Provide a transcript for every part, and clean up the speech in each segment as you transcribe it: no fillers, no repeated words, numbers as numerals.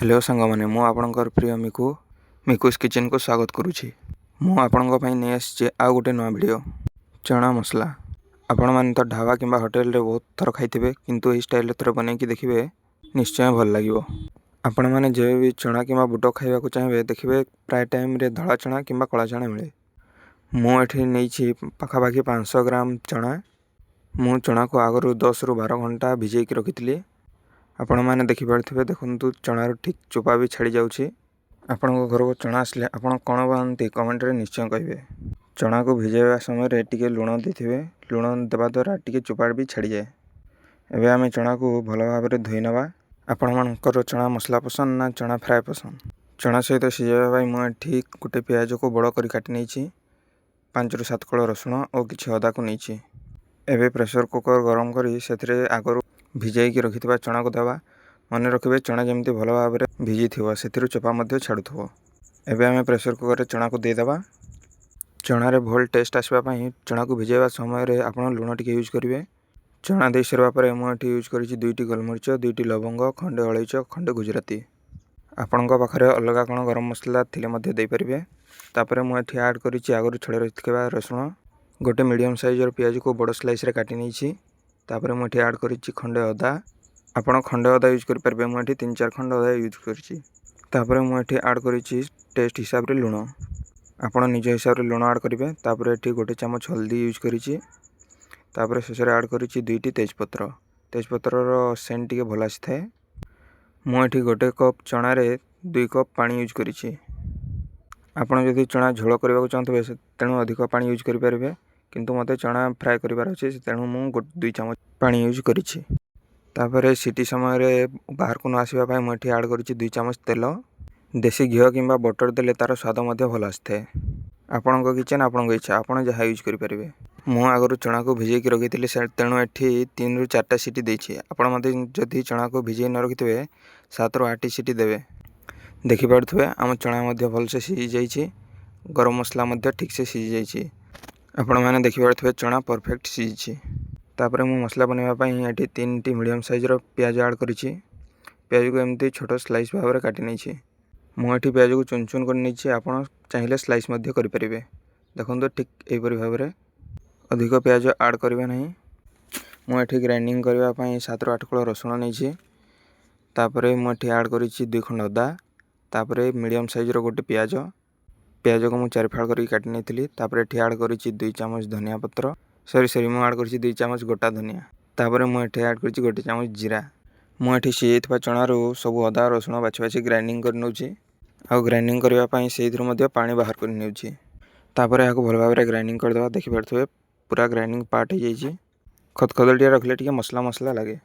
Hello सांग मैंने मु आपणकर प्रिय मिकुस किचन को स्वागत करुच्ची। मु आपणक नहीं आसी आउ गोटे नुआ वीडियो चना मसला। आपण मैंने तो ढाबा किंबा होटेल रे बहुत थर खाइथिबे किंतु इस स्टाइल थर बनै कि देखिबे निश्चय भल लागिवो। आपण मैंने जेबे भी चना किंबा बुट खाइबा को चाहेबे देखिबे प्राय टाइम रे धड़ा चना किंबा कला चना मिले। मु एठी नैछि पाखापाखि 500 ग्राम चना। मु चना को आगरु 10 रु 12 घंटा भिजै कि रखिथिली। आपण मैंने देखि पारथिबे देखंतु चनार ठीक चोपा भी छाड़ी जाउछि। आपण घर को चना आसले आपण कोन बनती कमेंट रे निश्चय कहिबे। चना को भिजेवा समय रे टिके लूण देथिबे, लूण देबा द्वारा टिके चोपा भी छाड़ी जाए। एबे आमे चना को भलो भाबे रे धोई नबा। आपण मानकर चना मसला पसंद ना चना फ्राई पसंद। चना सहित सिजेबा भाई मु ठीक गोटे प्याज को बड़ करी काटि नैछि। 5 रु 7 कळ रसुण और किछि अदा को नैछि। एबे प्रेशर कुकर गरम करी सेथरे आगरु भिजाई कि रखिथिबा चना को देबा। मन रखिबे चना जेमती भलो भाबे रे भिजी थिबो सेथिरु चोपा मध्ये छाडुथबो। एबे आमे प्रेशर कुकर रे चना को दे देबा। चना रे भल टेस्ट आसबा पई चना को भिजेबा समय रे आपण लूण टिके यूज करिवे। चना दे सरबा परे मु एठी यूज करिछि 2टी गोलमरिच, 2टी लवंग, खंडे अलैच, खंडे गुजराती। आपणक पाखरे अलगा कोन गरम मसला थिले मध्ये दे परिबे। तापरे मु एठी ऐड करिछि आगरु छळे रखिथिबा रसुण। गोटे मीडियम साइज रो प्याज को बड़ स्लाइस रे काटि नैछि। तापरे मु एठी ऐड करिछि खंडे अदा। आपण खंडे अदा यूज कर परबे। मु एठी 3-4 खंडे अदा यूज करिछि। तापरे मु एठी ऐड करिछि टेस्ट हिसाब रे लूण। आपण निज हिसाब रे लूण ऐड करिवे। तापरे एठी गोटे चमच हल्दी यूज करिछि। तापरे शेषरे ऐड करिछि 2टी तेजपत्र। तेजपत्र रो सेंट टिके भल आसिथाय। मु एठी गोटे कप चना रे 2 कप पानी यूज करिछि। आपण जदि चना झोल करबा चाहतबे तेणु अधिक पानी यूज करि परबे किंतु मते चना फ्राई करिवार अछि तेणु मु 2 चमच पानी यूज करिछि। तापरे सिटी समय रे बाहर को न आसीबा पय मु एठी ऐड करिछि 2 चमच तेल। देसी घियो किंबा बटर देले तार स्वाद मध्ये भल आस्थे। आपणक किचन आपणक इच्छा आपण जहा यूज करि परिबे। मु आगरु चना को भिजै कि रखिथिले तेणु एठी 3 रु 4टा सिटी देछि। आपण मते जदि चना को भिजै न रखिथिबे 7 रु 8 सिटी देबे। देखि पारथबे हम चना मध्ये भल से सिजी जाइछि। गरम मसला मध्ये ठीक से सिजी जाइछि। आपण माने देखि पारथबे चना परफेक्ट सिजिछि। तापरे मु मसला बनेबा पई एठी 3टी मीडियम साइज रो प्याज ऐड करिछि। प्याज को एमती छोटो स्लाइस भाबरे काटि नैछि। मु एठी प्याज को चुन चुन कर नैछि। आपण चाहिले स्लाइस मध्ये करि परिबे। देखंतो ठीक एई परि भाबरे अधिक प्याज ऐड करिवे नाही। मु एठी ग्राइंडिंग करबा पई 7 रु 8 कळ रसुण नैछि। तापरे मु एठी ऐड करिछि 2 खंड अदा। तापरे मीडियम साइज रो गोटे प्याज को मु 4 फाड़ करी काटि नैथिली। तापरे एठी ऐड करिछि 2 चमच धनिया पत्र। सॉरी मु ऐड करिछि 2 चमच गोटा धनिया। तापरे मु एठी ऐड करिछि गोटे चमच जीरा। मु एठी सिएथबा चना रो सब अदा रसुण बाछि बाछि ग्राइंडिंग कर नउछि। आ ग्राइंडिंग करबा पई सेइथरो मध्ये पानी बाहर कर नउछि। तापरे याको भल भाबरे ग्राइंडिंग कर देबा। देखि परथबे पूरा ग्राइंडिंग पार्ट हो जाइछि। खदखदलटिया रखले टिके मसला मसला लागे।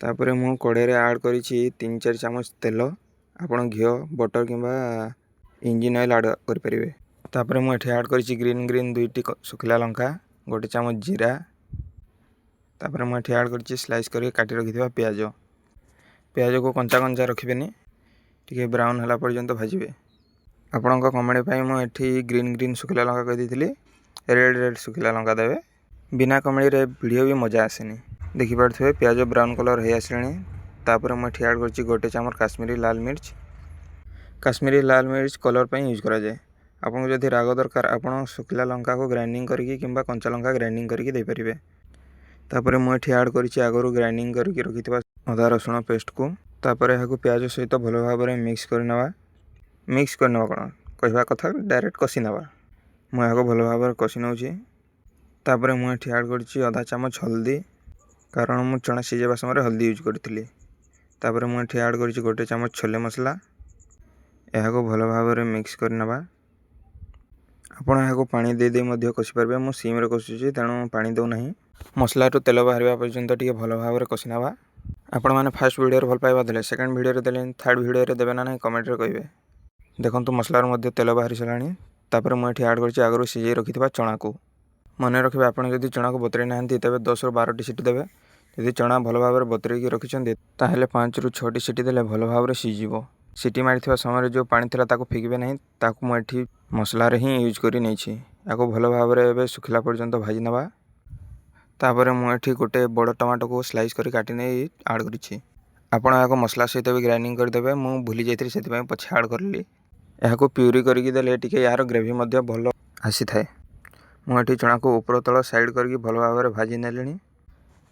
तापरे मु कड़े रे ऐड करिछि 3-4 चमच तेल। आपण घियो बटर किंबा इंजिन ऑयल ऐड कर परिबे। तापरे मु एठी ऐड करिछि ग्रीन 2टी सुखिला लंका, गोटे चमच जीरा। तापरे मु एठी ऐड करिछि स्लाइस करी काटि रखिथिबा प्याज। प्याज को कंचा कंचा रखिबेनी टिके ब्राउन हला पर्यंत भाजिबे। आपणक कमेंट पई मु एठी ग्रीन सुखिला लंका कहि दिथिली। रेड सुखिला लंका देबे। बिना कमेंट रे वीडियो भी मजा आसेनी। देखि पारथबे प्याज ब्राउन कलर हे आसलेनी। तापरे मु एठी ऐड करिछि गोटे चमच काश्मीरी लाल मिर्च। काश्मीरी लाल मिर्च कलर पई यूज करा जाय। आपन जदि राग दरकार आपण सुखिला लंका को ग्राइंडिंग करके किंबा कंचा लंका ग्राइंडिंग करके दे परिबे। तापरे मु एठी ऐड करिछि आगरु ग्राइंडिंग करके रखिथिबा अदा रसुण पेस्ट को। तापरे हाकु प्याज सहित भलो भाबरे मिक्स करनवा कोन कहबा कथा डायरेक्ट कसी नवा। मु हाको भलो भाबरे कसी नउछि। तापरे मु एठी ऐड करिछि आधा चमच हल्दी कारण मु चना सिजेबा समय हल्दी यूज करथिली। तापरे मु एठी ऐड करिछि गोटे चमच छोले मसला। एहाको भलो भाबरे मिक्स करनवा। आपण एहाको पानी दे दे मध्ये कसी परबे। मु सीम रे कसिछि तेणु पानी दउ नाही। मसला तो तेल बाहरबा पर्यंत टिके भलो भाबरे कसिनवा। आपण माने फर्स्ट वीडियो रे भल पाइबा देले सेकंड वीडियो रे देले थर्ड वीडियो रे देबे ना नाही कमेंट रे कहिबे। देखंतु मसला रे मध्ये तेल बाहरी सलाणी। तापरे मु एठी ऐड करछि आगरु सिजे रखिथिबा चना को। मने रखिबे आपण जदि चना को बतरे नाहंती तबे 10 रु 12 टी सिटी देबे। यदि चना भलो भाबरे बतरे की रखिछन्ती ताहेले 5 रु 6 टी सिटी देले भलो भाबरे सिजिबो। सिटी मारिथिबा समय जो पानी थिला ताको फिकिबे नाही। ताको मु एठी मसला रे ही यूज करि नैछि। याको भलो भाबरे एबे सुखिला पर्यंत भाजी नबा। तापरे मु एठी गोटे बड़ टमाटो को स्लाइस करी काटि नै ऐड करिछि। ଆପଣ ଏହାକୁ ମସଲା ସହିତ ବି ଗ୍ରାଇଣ୍ଡିଙ୍ଗ କରିଦେବେ। ମୁଁ ଭୁଲି ଯାଇଥିଲି ସେଥିପାଇଁ ପଛେ ଆଡ଼୍ କରିଲି। ଏହାକୁ ପ୍ୟୁରି କରିକି ଦେଲେ ଟିକେ ଏହାର ଗ୍ରେଭି ମଧ୍ୟ ଭଲ ଆସିଥାଏ। ମୁଁ ଏଠି ଚଣାକୁ ଉପର ତଳ ସାଇଡ଼୍ କରିକି ଭଲ ଭାବରେ ଭାଜି ନେଲିଣି।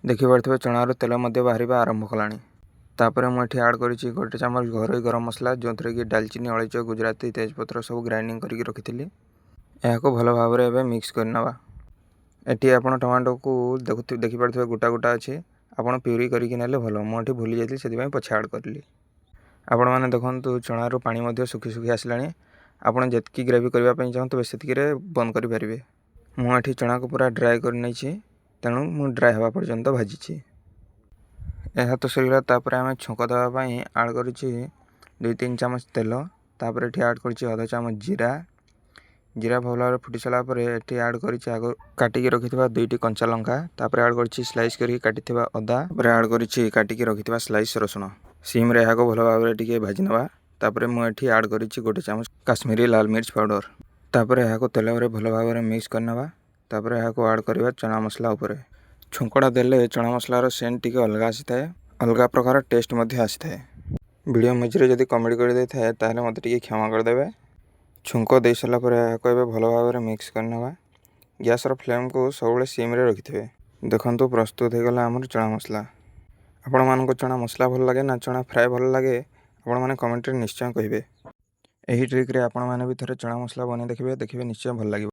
ଦେଖିପାରୁଥିବେ ଚଣାରୁ ତେଲ ମଧ୍ୟ ବାହାରିବା ଆରମ୍ଭ କଲାଣି। ତାପରେ ମୁଁ ଏଠି ଆଡ଼୍ କରିଛି 1 ଚାମଚ ଘରୋଇ ଗରମ ମସଲା, ଯେଉଁଥିରେ କି ଡାଲଚିନି, ଅଳେଇଚ, ଗୁଜୁରାତି, ତେଜପତ୍ର ସବୁ ଗ୍ରାଇଣ୍ଡିଙ୍ଗ କରିକି ରଖିଥିଲି। ଏହାକୁ ଭଲ ଭାବରେ ଏବେ ମିକ୍ସ କରିନେବା। ଏଠି ଆପଣ ଟମାଟୋକୁ ଦେଖିପାରୁଥିବେ ଗୋଟା ଗୋଟା ଅଛି। ଆପଣ ପ୍ୟୁରି କରିକି ନେଲେ ଭଲ। ମୁଁ ଏଠି ଭୁଲି ଯାଇଥିଲି ସେଥିପାଇଁ ପଛେ ଆଡ଼୍ କରିଲି। ଆପଣମାନେ ଦେଖନ୍ତୁ ଚଣାରୁ ପାଣି ମଧ୍ୟ ଶୁଖି ଶୁଖି ଆସିଲାଣି। ଆପଣ ଯେତିକି ଗ୍ରେଭି କରିବା ପାଇଁ ଚାହୁଁଥିବେ ସେତିକିରେ ବନ୍ଦ କରିପାରିବେ। ମୁଁ ଏଠି ଚଣାକୁ ପୁରା ଡ୍ରାଏ କରି ନେଇଛି, ତେଣୁ ମୁଁ ଡ୍ରାଏ ହେବା ପର୍ଯ୍ୟନ୍ତ ଭାଜିଛି। ଏହା ତ ସରିଗଲା। ତାପରେ ଆମେ ଛୁଙ୍କ ଦେବା ପାଇଁ ଆଡ଼୍ କରିଛି 2-3 ଚାମଚ ତେଲ। ତାପରେ ଏଠି ଆଡ଼୍ କରିଛି ଅଧା ଚାମଚ ଜିରା ଭଲ ଭାବରେ ଫୁଟି ସାରିଲା ପରେ ଏଠି ଆଡ଼୍ କରିଛି ଆଗ କାଟିକି ରଖିଥିବା 2ଟି କଞ୍ଚା ଲଙ୍କା। ତାପରେ ଆଡ଼୍ କରିଛି ସ୍ଲାଇସ୍ କରିକି କାଟିଥିବା ଅଦା। ତାପରେ ଆଡ଼୍ କରିଛି କାଟିକି ରଖିଥିବା ସ୍ଲାଇସ୍ ରସୁଣ। ସିମ୍ରେ ଏହାକୁ ଭଲ ଭାବରେ ଟିକେ ଭାଜି ନେବା। ତାପରେ ମୁଁ ଏଠି ଆଡ଼୍ କରିଛି 1 ଚାମଚ କାଶ୍ମୀରୀ ଲାଲ ମିର୍ଚ୍ଚ ପାଉଡ଼ର। ତାପରେ ଏହାକୁ ତେଲରେ ଭଲ ଭାବରେ ମିକ୍ସ କରିନେବା। ତାପରେ ଏହାକୁ ଆଡ଼୍ କରିବା ଚଣା ମସଲା ଉପରେ। ଛୁଙ୍କଟା ଦେଲେ ଚଣା ମସଲାର ସେଣ୍ଟ ଟିକେ ଅଲଗା ଆସିଥାଏ, ଅଲଗା ପ୍ରକାର ଟେଷ୍ଟ ମଧ୍ୟ ଆସିଥାଏ। ଭିଡ଼ିଓ ମଝିରେ ଯଦି କମେଡ଼ି କରିଦେଇଥାଏ ତାହେଲେ ମୋତେ ଟିକେ କ୍ଷମା କରିଦେବେ। ଛୁଙ୍କ ଦେଇ ସାରିଲା ପରେ ଏହାକୁ ଏବେ ଭଲ ଭାବରେ ମିକ୍ସ କରିନେବା। ଗ୍ୟାସର ଫ୍ଲେମ୍କୁ ସବୁବେଳେ ସିମ୍ରେ ରଖିଥିବେ। ଦେଖନ୍ତୁ ପ୍ରସ୍ତୁତ ହୋଇଗଲା ଆମର ଚଣା ମସଲା। ଆପଣମାନଙ୍କୁ ଚଣା ମସଲା ଭଲ ଲାଗେ ନା ଚଣା ଫ୍ରାଏ ଭଲ ଲାଗେ, ଆପଣମାନେ କମେଣ୍ଟରେ ନିଶ୍ଚୟ କହିବେ। ଏହି ଟ୍ରିକ୍ରେ ଆପଣମାନେ ବି ଥରେ ଚଣା ମସଲା ବନେଇ ଦେଖିବେ ନିଶ୍ଚୟ ଭଲ ଲାଗିବ।